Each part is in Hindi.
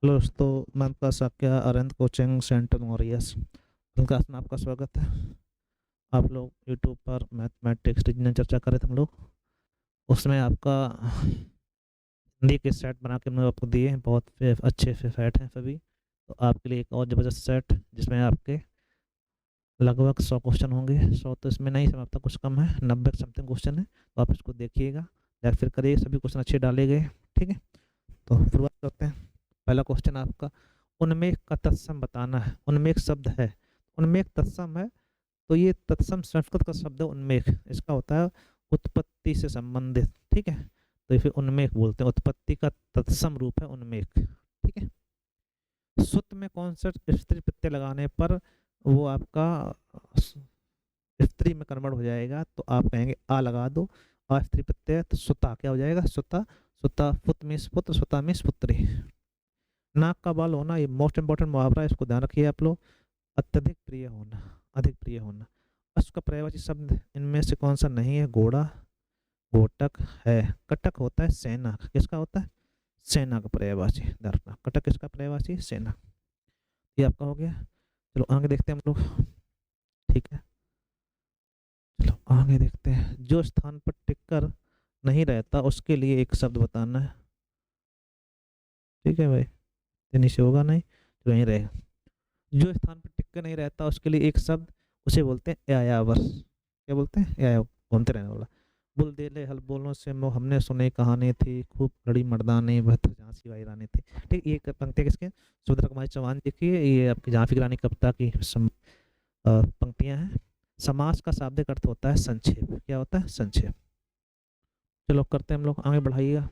हेलो दोस्तों, मैं आपका Sakya Arvind coaching centre मॉरियस class में आपका स्वागत है। आप लोग यूट्यूब पर मैथमेटिक्स रीजनिंग चर्चा कर रहे थे हम लोग। उसमें आपका हिंदी के सेट बना के मैं आपको दिए हैं, बहुत अच्छे से सेट हैं सभी। तो आपके लिए एक और ज़बरदस्त सेट जिसमें आपके लगभग 100 क्वेश्चन होंगे। 100 तो इसमें नहीं समाप्त, कुछ कम है, 90 समथिंग क्वेश्चन है। तो आप इसको देखिएगा या फिर करिए, सभी क्वेश्चन अच्छे डाले गए। ठीक है, तो शुरुआत करते हैं। पहला क्वेश्चन आपका, उन्मेष का तत्सम बताना है। उन्मेष शब्द है, उन्मेष तत्सम है। तो ये तत्सम संस्कृत का शब्द है उन्मेष, इसका होता है उत्पत्ति से संबंधित। ठीक है, तो फिर उन्मेष बोलते हैं, उत्पत्ति का तत्सम रूप है उन्मेष। ठीक है, सुत में कौन सा स्त्री प्रत्यय लगाने पर वो आपका स्त्री में कन्वर्ट हो जाएगा? तो आप कहेंगे आ लगा दो, आ स्त्री प्रत्यय, तो सुता क्या हो जाएगा? सुता। सुता पुत मीन्स पुत्र, सुता मीन्स पुत्री। नाक का बाल होना, ये मोस्ट इंपॉर्टेंट मुहावरा है, इसको ध्यान रखिए आप लोग। अत्यधिक प्रिय होना, अधिक प्रिय होना। अश्व का पर्यायवाची शब्द इनमें से कौन सा नहीं है? घोड़ा, घोटक है। कटक होता है सेना, किसका होता है? सेना का पर्यायवाची। ध्यान रखना, कटक किसका पर्यायवाची? सेना। ये आपका हो गया। चलो आगे देखते हैं हम लोग। ठीक है, चलो आगे देखते हैं। जो स्थान पर टिककर नहीं रहता उसके लिए एक शब्द बताना है। ठीक है भाई, इतनी से होगा नहीं तो यहीं रहेगा। जो स्थान पर टिक कर नहीं रहता उसके लिए एक शब्द, उसे बोलते हैं यायावर। क्या बोलते हैं? याया, घूमते रहने वाला। बुल दे ले हल बोलों से मोह हमने सुनी कहानी थी, खूब लड़ी मर्दानी वह तो झांसी वाली रानी थी। ठीक, ये पंक्ति किसके? सुभद्रा कुमारी चौहान जी की। ये आपकी झांसी की रानी कविता की पंक्तियां हैं। समास का शाब्दिक अर्थ होता है संक्षेप। क्या होता है? संक्षेप। चलो करते हैं हम लोग, आगे बढ़ाइएगा।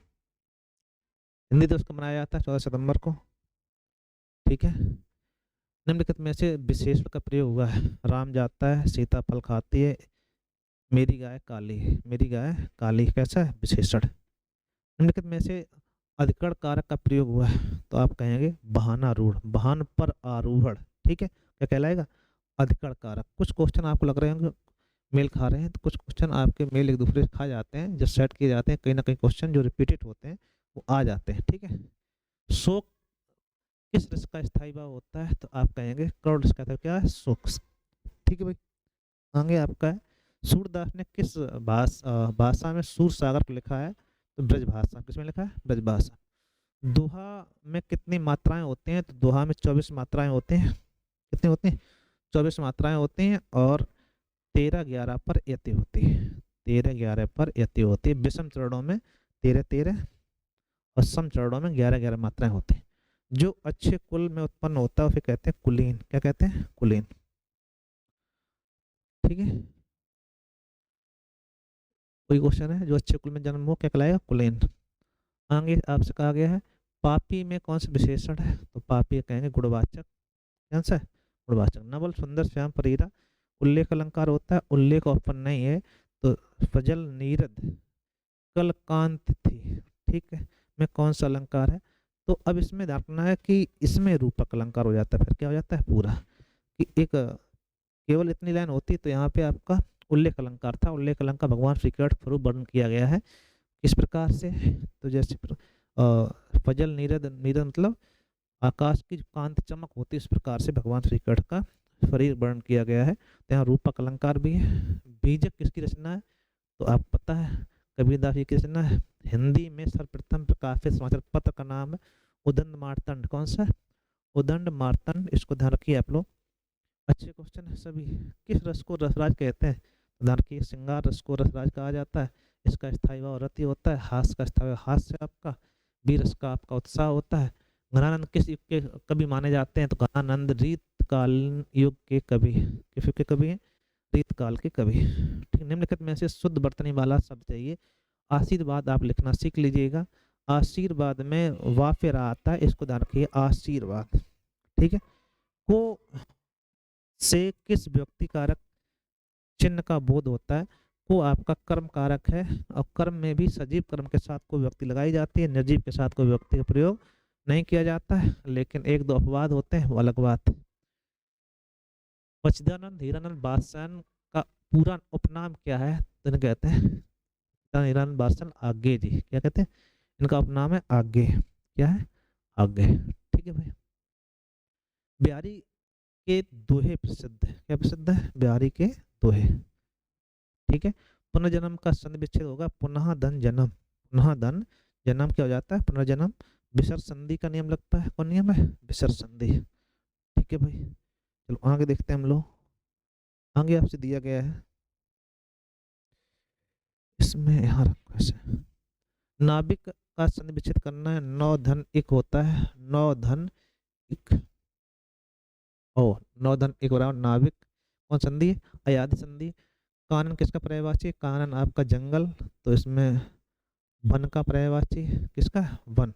हिंदी दिवस को मनाया जाता है 14 सितंबर को। ठीक है, निम्नलिखित में से विशेषण का प्रयोग हुआ है। राम जाता है, सीता फल खाती है, मेरी गाय काली है। मेरी गाय काली कैसा है? विशेषण। निम्नलिखित में से अधिकरण कारक का प्रयोग हुआ है। तो आप कहेंगे बहाना रूढ़, वाहन पर आरूढ़। ठीक है, क्या कहलाएगा? अधिकरण कारक। कुछ क्वेश्चन आपको लग रहे होंगे मेल खा रहे हैं, तो कुछ क्वेश्चन आपके मेल एक दूसरे से खा जाते हैं। जब सेट किए जाते हैं कहीं ना कहीं क्वेश्चन जो रिपीटेड होते हैं वो आ जाते हैं। ठीक है, शोक किस रस का स्थायी भाव होता है? तो आप कहेंगे करोड़ रस का। था क्या है? शोक। ठीक है भाई, आगे आपका है, सूरदास ने किस भाषा में सूर सागर को लिखा है? तो ब्रज भाषा। किसमें लिखा है? ब्रज भाषा। दोहा में कितनी मात्राएं होती हैं? तो दोहा में 24 मात्राएं होती हैं। कितनी होती हैं? 24 मात्राएं होती हैं, और 13-11 पर यति होती है। 13-11 पर यति होती है। विषम चरणों में 13-13 और सम चरणों में 11-11 मात्राएं होती हैं। जो अच्छे कुल में उत्पन्न होता है उसे कहते हैं कुलीन। क्या कहते हैं? कुलीन। ठीक है, कोई क्वेश्चन है जो अच्छे कुल में जन्म हो क्या कहलाएगा? कुलीन। आगे आपसे कहा गया है पापी में कौन सा विशेषण है? तो पापी कहेंगे गुणवाचक। कौन सा है? गुणवाचक। नवल सुंदर श्याम परीरा उल्लेख अलंकार होता है, उल्लेख ओपन नहीं है। तो फजल नीरद कल कांत थी। ठीक है, में कौन सा अलंकार है? तो अब इसमें देखना है कि इसमें रूपक अलंकार हो जाता है। फिर क्या हो जाता है? पूरा। कि एक केवल इतनी लाइन होती तो यहाँ पे आपका उल्लेख अलंकार था। उल्लेख अलंकार भगवान श्री कृष्ण स्वरूप वर्णन किया गया है। किस प्रकार से? तो जैसे फजल नीरद, नीरद मतलब आकाश की जो कांति चमक होती है, इस प्रकार से भगवान श्री कृष्ण का शरीर वर्णन किया गया है। तो यहाँ रूपक अलंकार भी है। बीजक किसकी रचना है? तो आप पता है कबीरदास जी की रचना है। हिंदी में सर्वप्रथम प्रकाशित समाचार पत्र का नाम है उदंड मार्तंड। कौन सा? उदंड मार्तंड। इसको ध्यान रखिए आप लोग, अच्छे क्वेश्चन है सभी। किस रस को रसराज कहते हैं? ध्यान रखिए, श्रृंगार रस को रसराज कहा जाता है। इसका स्थायी भाव रति होता है। हास्य का स्थायी भाव हास्य आपका। वीर रस का आपका उत्साह होता है। घनानंद किस युग के कवि माने जाते हैं? तो घनानंद रीतकालीन युग के कवि। किस युग के कवि हैं? रीतकाल के कवि। ठीक, निम्नलिखित में से शुद्ध बरतने वाला शब्द चाहिए। आशीर्वाद आप लिखना सीख लीजिएगा। आशीर्वाद में वाफिर आता है, इसको ध्यान रखिए, आशीर्वाद। ठीक है, को से किस व्यक्ति कारक चिन्ह का बोध होता है? को आपका कर्म कारक है, और कर्म में भी सजीव कर्म के साथ कोई व्यक्ति लगाई जाती है, निर्जीव के साथ कोई व्यक्ति का प्रयोग नहीं किया जाता है। लेकिन एक दो अपवाद होते हैं, वो अलग बात है। बचदानंद हीरानंद बादशाह का पूरा उपनाम क्या है? तो इन्हें कहते हैं हीरानंद बादशाह आगे जी। क्या कहते हैं? इनका उपनाम है आगे। क्या है? आगे। ठीक है। है भाई। बिहारी के दोहे प्रसिद्ध है, क्या प्रसिद्ध है? बिहारी के दोहे। ठीक है। पुनर्जन्म का संधि विच्छेद होगा पुनः धन जन्म, पुनः धन जन्म क्या हो जाता है? पुनर्जन्म। विसर्ग संधि का नियम लगता है, कौन नियम है? विसर्ग संधि। ठीक है भाई, चलो आगे देखते हैं हम लोग। आगे आपसे दिया गया है, इसमें यहाँ रखो ऐसे, नाभिक का संधि विच्छेद करना है। नौ धन एक होता है, नौ धन एक, ओ नौ धन एक बराबर नाभिक, कौन संधि है? अयाधि संधि। कानन किसका पर्यायवाची है? कानन आपका जंगल, तो इसमें वन का पर्यायवाची किसका? वन।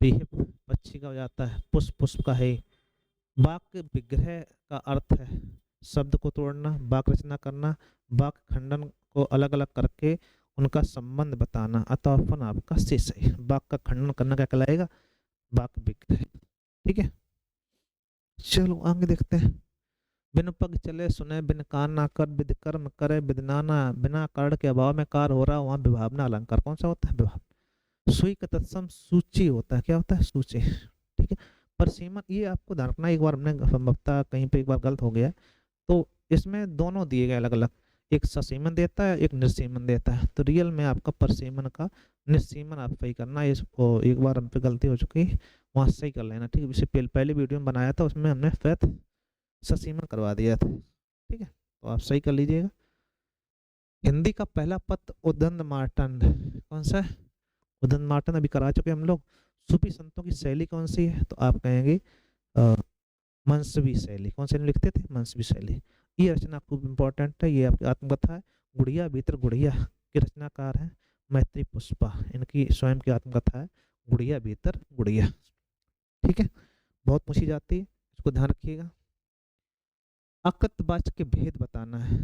बिहिप पक्षी का हो जाता है, पुष्प पुष्प का है। वाक्य विग्रह का अर्थ है शब्द को तोड़ना, वाक्य रचना करना, वाक्य खंडन को अलग अलग करके उनका संबंध बताना, अतः आपका शेष है। वाक्य का खंडन करना क्या कहलाएगा? वाक्य विग्रह। ठीक है, चलो आगे देखते हैं। बिन पग चले सुने, बिन कान ना कर, विद कर्म करे विद नाना। बिना कारण के अभाव में कार्य हो रहा, वहां विभावना अलंकार कौन सा होता है? विभाव। सुई का तत्सम सूची होता है, क्या होता है? सूची। ठीक है। परसीमन, ये आपको ध्यान रखना, एक बार हमने संभवतः कहीं पे एक बार गलत हो गया है, तो इसमें दोनों दिए गए अलग अलग, एक ससीमन देता है, एक निस्सीमन देता है, तो रियल में आपका परसीमन का निस्सीमन आप सही करना। इसको एक बार हम पे गलती हो चुकी है, वहाँ सही कर लेना। ठीक है, इसे पहले वीडियो में बनाया था, उसमें हमने फैथ ससीमन करवा दिया था। ठीक है, तो आप सही कर लीजिएगा। हिंदी का पहला पद उदंड मार्टन, कौन सा है? उदंड मार्टन अभी करा चुके हम लोग। सूफी संतों की शैली कौन सी है? तो आप कहेंगे मनसबी शैली। कौन शैली लिखते थे? मनसबी शैली। ये रचना खूब इंपॉर्टेंट है, ये आपकी आत्मकथा है। गुड़िया भीतर गुड़िया के रचनाकार है मैत्री पुष्पा, इनकी स्वयं की आत्मकथा है गुड़िया भीतर गुड़िया। ठीक है, बहुत पूछी जाती है, इसको ध्यान रखिएगा। अकृतवाच्य के भेद बताना है।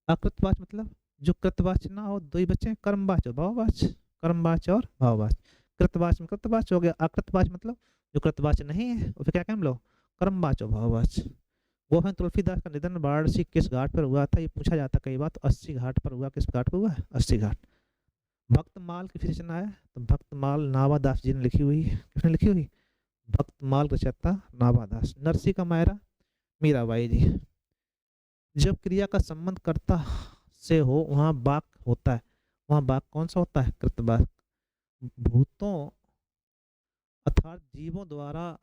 अकृतवाच्य मतलब जो कृतवाच्य ना हो, दो ही बच्चे हैं, कर्मवाच्य और भाववाच्य। कर्मवाच्य और भाववाच्य। कृतवाच्य में कृतवाच्य हो गया, अकृतवाच्य मतलब जो कृतवाच्य नहीं है, और फिर क्या कहें हम लोग? कर्मवाच्य और भाववाच्य। गोविंद तुलसीदास का निधन वाराणसी किस घाट पर हुआ था? ये पूछा जाता कई बार, तो 80 घाट पर हुआ। किस घाट पर हुआ? 80 घाट। भक्तमाल की रचना है, तो भक्तमाल नावादास जी ने लिखी हुई है। किसने लिखी हुई? भक्तमाल रचयिता नावादास। नरसी का मायरा मीराबाई जी। जब क्रिया का संबंध कर्ता से हो, वहां वाक होता है, वहां वाक कौन सा होता है? कृतवाक। भूतों अर्थात जीवों द्वारा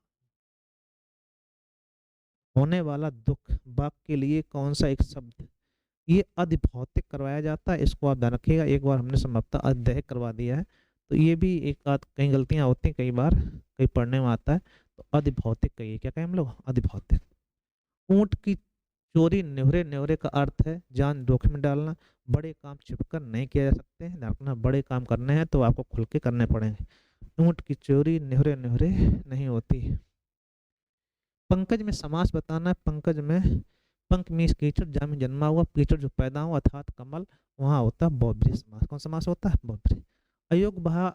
होने वाला दुख, वाक के लिए कौन सा एक शब्द? ये अधिभौतिक करवाया जाता है, इसको आप ध्यान रखिएगा। एक बार हमने समाप्त अध्याय करवा दिया है, तो ये भी एक आध कई गलतियां होती हैं, कई बार कई पढ़ने में आता है, तो अधिभौतिक कहिए, क्या कहें हम लोग? अधिभौतिक। ऊंट की चोरी न्योरे, न्योरे का अर्थ है जान जोखिम में डालना। बड़े काम छिपकर नहीं किया जा सकते हैं, ध्यान रखना, बड़े काम करने हैं तो आपको खुल के करने पड़ेंगे। ऊंट की चोरी न्योरे न्योरे नहीं होती। पंकज में समास बताना है। पंकज में पंक मीन्स कीचड़, जा में जन्मा हुआ, कीचड़ जो पैदा हुआ, अर्थात कमल, वहां होता है बहुब्रीहि समास। कौन समास होता है? बहुब्रीहि। अयोग बहा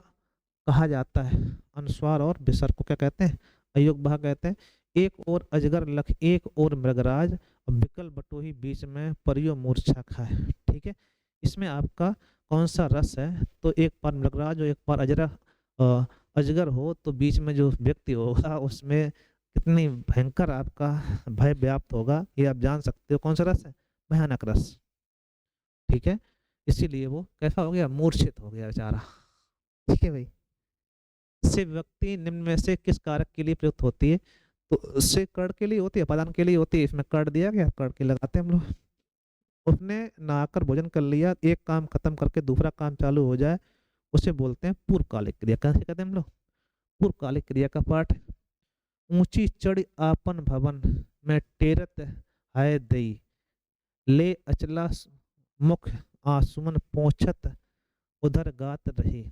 कहा जाता है अनुस्वार और विसर्ग को क्या कहते हैं? अयोग बहा कहते हैं। एक और अजगर लख, एक और मृगराज, बिकल बटोही बीच में परियो मूर्छा खाए। ठीक है, इसमें आपका कौन सा रस है? तो एक बार मृगराज और एक बार अजगर हो, तो बीच में जो व्यक्ति होगा उसमें कितनी भयंकर आपका भय व्याप्त होगा, ये आप जान सकते हो। कौन सा रस है? भयानक रस। ठीक है, इसीलिए वो कैसा हो गया? मूर्छित हो गया बेचारा। ठीक है भाई। से व्यक्ति निम्न में से किस कारक के लिए प्रयुक्त होती है? तो से कर्ण के लिए होती है, पदान के लिए होती है। इसमें कर्ण दिया गया, कर्ण के लगाते हैं हम लोग। उसने नहाकर भोजन कर लिया, एक काम खत्म करके दूसरा काम चालू हो जाए, उसे बोलते हैं पूर्वकालिक क्रिया। कैसे कहते हैं हम लोग? पूर्वकालिक क्रिया का पाठ। ऊंची चढ़ आपन भवन में टेरत है दई, ले अचला मुख आसुमन पोंछत उधर गात रही।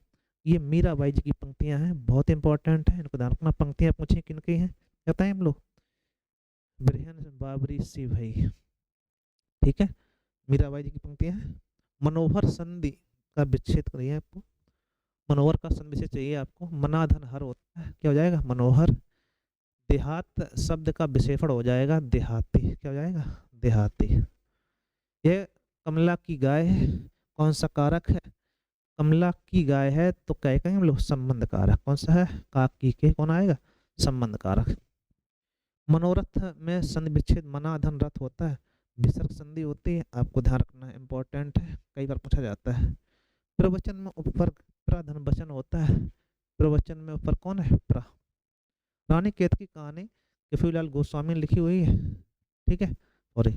ये मीराबाई जी की पंक्तियां हैं, बहुत इंपॉर्टेंट है, इनको ध्यान रखना। पंक्तियां पूछे किन की हैं कहते हैं हम लोग? बिरहन बाबरी सी भाई। ठीक है, मीराबाई जी की पंक्तियां हैं। मनोहर संधि का विच्छेद करिए आपको। मनोहर का संधि विच्छेद चाहिए आपको। मनाधन हर होता है, क्या हो जाएगा? मनोहर। देहात शब्द का विशेषण हो जाएगा देहाती, क्या हो जाएगा? देहाती। यह कमला की गाय है, कौन सा कारक है? कमला की गाय है, तो क्या कहेंगे हम लोग? संबंध कारक। कौन सा है? काकी के कौन आएगा? संबंध कारक। मनोरथ में संधि विच्छेद मना धन रथ होता है, विसर्ग संधि होती है, आपको ध्यान रखना है, इंपॉर्टेंट है, कई बार पूछा जाता है। प्रवचन में उपवर्ग प्रा धन वचन होता है, प्रवचन में ऊपर कौन है, प्रा। रानी केत की कहानी कफीलाल गोस्वामी ने लिखी हुई है, ठीक है, और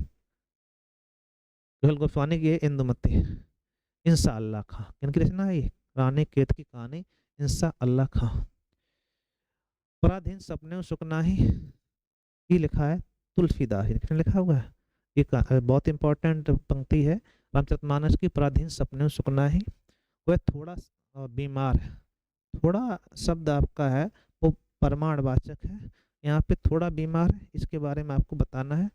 कफीलाल गोस्वामी की इंदुमती, इंसा अल्लाह खां, किनकी रचना है ये, रानी केत की कहानी, इंसा अल्लाह खां। पराधीन सपने सुकनाही ये लिखा है तुलसीदास, किसने लिखा हुआ है, एक बहुत इंपॉर्टेंट पंक्ति है रामचरितमानस की, पराधीन सपने सुकनाही। वह थोड़ा बीमार है, थोड़ा शब्द आपका है वो प्रमाणवाचक है, यहाँ पे थोड़ा बीमार है, इसके बारे में आपको बताना है।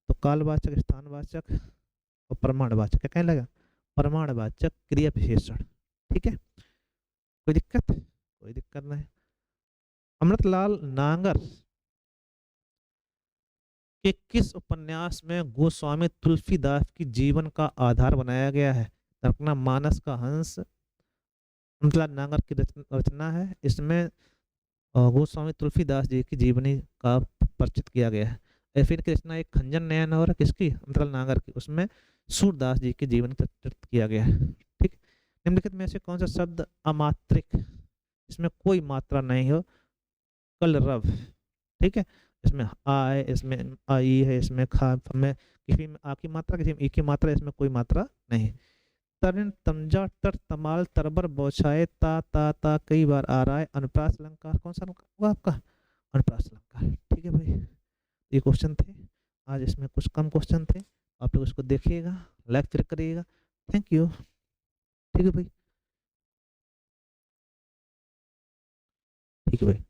तो कालवाचक, स्थानवाचक और प्रमाणवाचक, क्या कहने लगा, प्रमाणवाचक क्रिया विशेषण, ठीक है, कोई दिक्कत, कोई दिक्कत नहीं। अमृतलाल नांगर के किस उपन्यास में गोस्वामी तुलसीदास की जीवन का आधार बनाया गया है, रखना मानस का हंस अमृतलाल नांगर की रचना है, इसमें गोस्वामी तुलसीदास जी की जीवनी का परिचित किया गया है। या फिर की रचना एक खंजन नयन और किसकी, अमृतलाल नांगर की, उसमें सूरदास जी की जीवन का चित्रित किया गया है, ठीक। निम्नलिखित में से कौन सा शब्द अमात्रिक, इसमें कोई मात्रा नहीं हो, कलरव, ठीक है, इसमें आ है, इसमें आई है, इसमें खा में किसी में आ की मात्रा, किसी में ई की मात्रा, इसमें कोई मात्रा नहीं। तरिन तमजा तर तमाल तरबर बौछाए ता कई बार आ रहा है, अनुप्रास अलंकार कौन सा अलंकार हुआ आपका, अनुप्रास अलंकार, ठीक है भाई। ये क्वेश्चन थे आज, इसमें कुछ कम क्वेश्चन थे, आप लोग इसको देखिएगा, लाइक फिर करिएगा, थैंक यू, ठीक है भाई, ठीक है भाई।